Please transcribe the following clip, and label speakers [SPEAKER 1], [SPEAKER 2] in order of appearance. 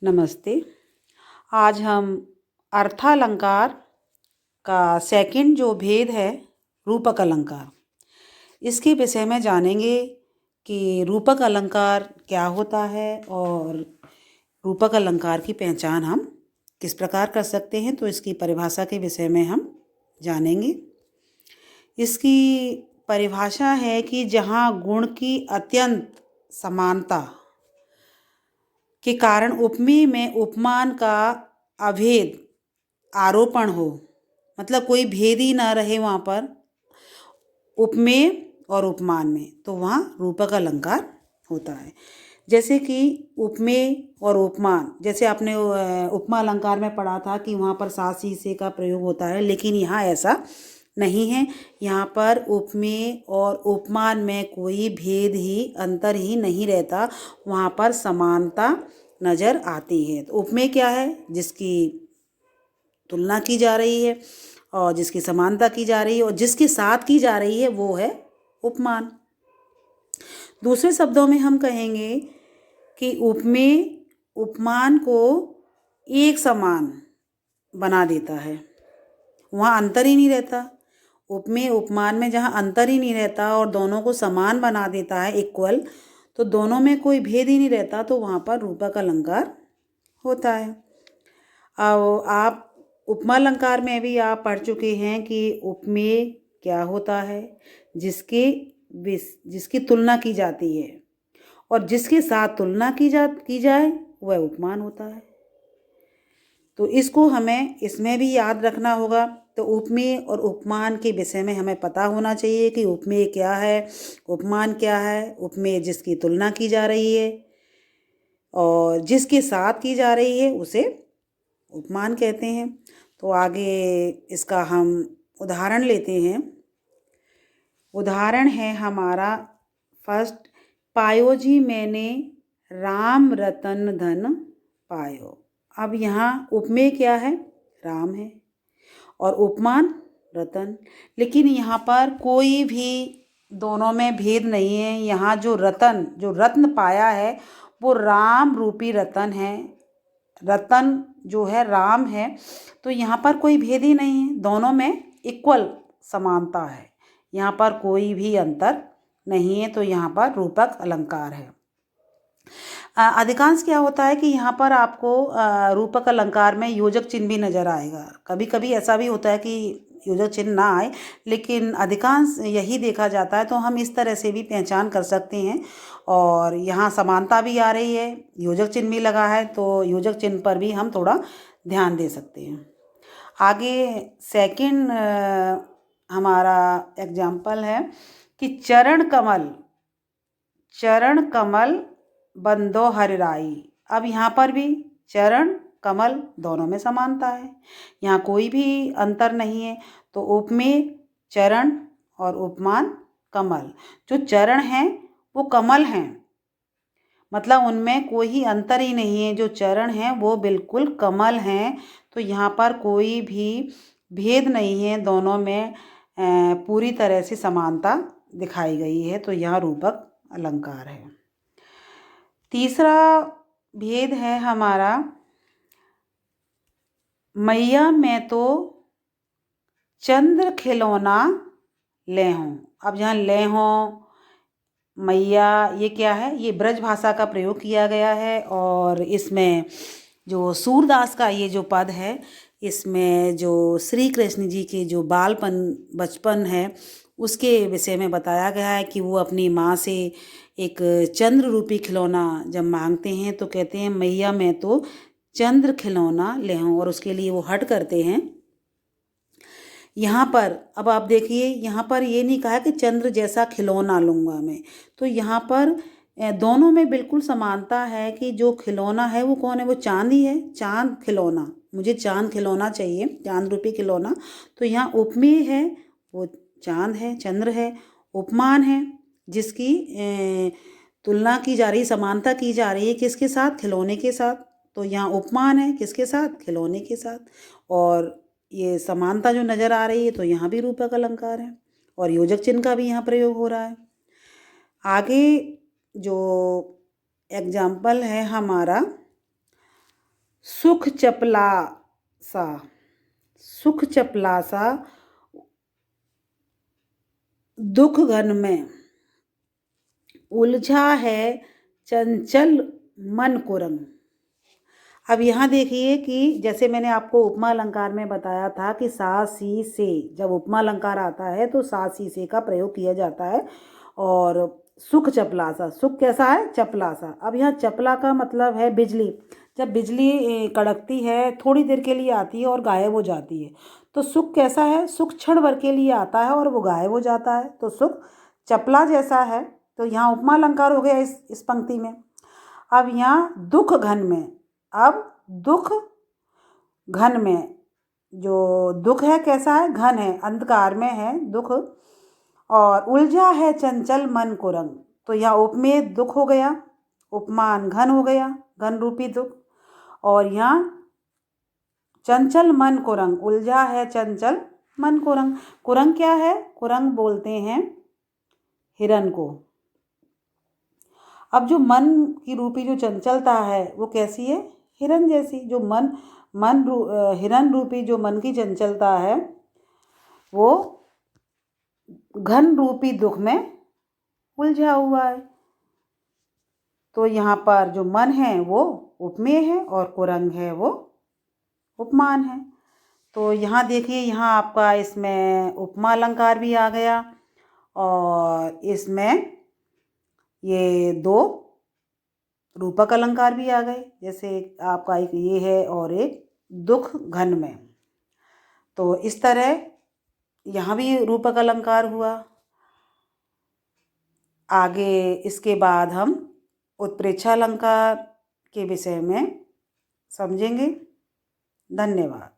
[SPEAKER 1] नमस्ते। आज हम अर्थालंकार का सेकंड जो भेद है रूपक अलंकार, इसके विषय में जानेंगे कि रूपक अलंकार क्या होता है और रूपक अलंकार की पहचान हम किस प्रकार कर सकते हैं। तो इसकी परिभाषा के विषय में हम जानेंगे। इसकी परिभाषा है कि जहाँ गुण की अत्यंत समानता के कारण उपमेय में उपमान का अभेद आरोपण हो, मतलब कोई भेद ही ना रहे वहाँ पर उपमेय और उपमान में, तो वहाँ रूपक अलंकार होता है। जैसे कि उपमेय और उपमान, जैसे आपने उपमा अलंकार में पढ़ा था कि वहाँ पर सा सी से का प्रयोग होता है, लेकिन यहाँ ऐसा नहीं है। यहाँ पर उपमेय और उपमान में कोई भेद ही अंतर ही नहीं रहता, वहाँ पर समानता नज़र आती है। तो उपमेय क्या है? जिसकी तुलना की जा रही है और जिसकी समानता की जा रही है और जिसके साथ की जा रही है वो है उपमान। दूसरे शब्दों में हम कहेंगे कि उपमेय उपमान को एक समान बना देता है, वहाँ अंतर ही नहीं रहता। उपमेय उपमान में जहाँ अंतर ही नहीं रहता और दोनों को समान बना देता है, इक्वल, तो दोनों में कोई भेद ही नहीं रहता, तो वहाँ पर रूपक अलंकार होता है। अब आप उपमा अलंकार में भी आप पढ़ चुके हैं कि उपमेय क्या होता है, जिसकी तुलना की जाती है और जिसके साथ तुलना की जाए वह उपमान होता है। तो इसको हमें इसमें भी याद रखना होगा। तो उपमेय और उपमान के विषय में हमें पता होना चाहिए कि उपमेय क्या है, उपमान क्या है। उपमेय जिसकी तुलना की जा रही है और जिसके साथ की जा रही है उसे उपमान कहते हैं। तो आगे इसका हम उदाहरण लेते हैं। उदाहरण है हमारा फर्स्ट, पायो जी मैंने राम रतन धन पायो। अब यहाँ उपमेय क्या है? राम है और उपमान रतन, लेकिन यहाँ पर कोई भी दोनों में भेद नहीं है। यहाँ जो रत्न पाया है वो राम रूपी रतन है, रतन जो है राम है, तो यहाँ पर कोई भेद ही नहीं है, दोनों में इक्वल समानता है, यहाँ पर कोई भी अंतर नहीं है, तो यहाँ पर रूपक अलंकार है। अधिकांश क्या होता है कि यहाँ पर आपको रूपक अलंकार में योजक चिन्ह भी नज़र आएगा। कभी कभी ऐसा भी होता है कि योजक चिन्ह ना आए, लेकिन अधिकांश यही देखा जाता है, तो हम इस तरह से भी पहचान कर सकते हैं। और यहाँ समानता भी आ रही है, योजक चिन्ह भी लगा है, तो योजक चिन्ह पर भी हम थोड़ा ध्यान दे सकते हैं। आगे सेकंड हमारा एग्जाम्पल है कि चरण कमल बंदो हरिराई। अब यहाँ पर भी चरण कमल दोनों में समानता है, यहाँ कोई भी अंतर नहीं है। तो उपमेय चरण और उपमान कमल। जो चरण हैं वो कमल हैं, मतलब उनमें कोई ही अंतर ही नहीं है। जो चरण हैं वो बिल्कुल कमल हैं, तो यहाँ पर कोई भी भेद नहीं है, दोनों में पूरी तरह से समानता दिखाई गई है, तो यह रूपक अलंकार है। तीसरा भेद है हमारा, मैया मैं तो चंद्र खिलौना ले हूँ। अब यहाँ ले हूँ मैया, ये क्या है? ये ब्रज भाषा का प्रयोग किया गया है और इसमें जो सूरदास का ये जो पद है, इसमें जो श्री कृष्ण जी के जो बचपन है उसके विषय में बताया गया है कि वो अपनी माँ से एक चंद्र रूपी खिलौना जब मांगते हैं तो कहते हैं मैया मैं तो चंद्र खिलौना ले हूँ, और उसके लिए वो हट करते हैं। यहाँ पर अब आप देखिए, यहाँ पर ये नहीं कहा कि चंद्र जैसा खिलौना लूँगा मैं, तो यहाँ पर दोनों में बिल्कुल समानता है कि जो खिलौना है वो कौन है? वो चांद ही है, चांद खिलौना, मुझे चांद खिलौना चाहिए, चांद रूपी खिलौना। तो यहाँ उपमेय है, वो चांद है, चंद्र है। उपमान है जिसकी तुलना की जा रही, समानता की जा रही है किसके साथ? खिलौने के साथ। तो यहाँ उपमान है किसके साथ? खिलौने के साथ। और ये समानता जो नज़र आ रही है, तो यहाँ भी रूपक अलंकार है और योजक चिन्ह का भी यहाँ प्रयोग हो रहा है। आगे जो एग्जाम्पल है हमारा, सुख चपला सा, सुख चपला सा दुख घन में उलझा है चंचल मन कुरंग। अब यहाँ देखिए कि जैसे मैंने आपको उपमा अलंकार में बताया था कि सा सी से, जब उपमा अलंकार आता है तो सा सी से का प्रयोग किया जाता है। और सुख चपलासा, सुख कैसा है? चपलासा। अब यहाँ चपला का मतलब है बिजली। जब बिजली कड़कती है थोड़ी देर के लिए आती है और गायब हो जाती है, तो सुख कैसा है? सुख क्षण भर के लिए आता है और वो गायब हो जाता है, तो सुख चपला जैसा है। तो यहाँ उपमा अलंकार हो गया इस पंक्ति में। अब यहाँ दुख घन में, अब दुख घन में, जो दुख है कैसा है? घन है, अंधकार में है दुख। और उलझा है चंचल मन को रंग, तो यहाँ उप में दुख हो गया, उपमान घन हो गया, घन रूपी दुख। और यहाँ चंचल मन को रंग, उलझा है चंचल मन को रंग। कुरंग क्या है? कुरंग बोलते हैं हिरण को। अब जो मन की रूपी जो चंचलता है वो कैसी है? हिरण जैसी। जो हिरण रूपी जो मन की चंचलता है वो घन रूपी दुख में उलझा हुआ है। तो यहाँ पर जो मन है वो उपमेय है और कुरंग है वो उपमान है। तो यहाँ देखिए, यहाँ आपका इसमें उपमा अलंकार भी आ गया और इसमें ये दो रूपक अलंकार भी आ गए। जैसे आपका एक ये है और एक दुख घन में। तो इस तरह यहाँ भी रूपक अलंकार हुआ। आगे इसके बाद हम उत्प्रेक्षा अलंकार के विषय में समझेंगे। धन्यवाद।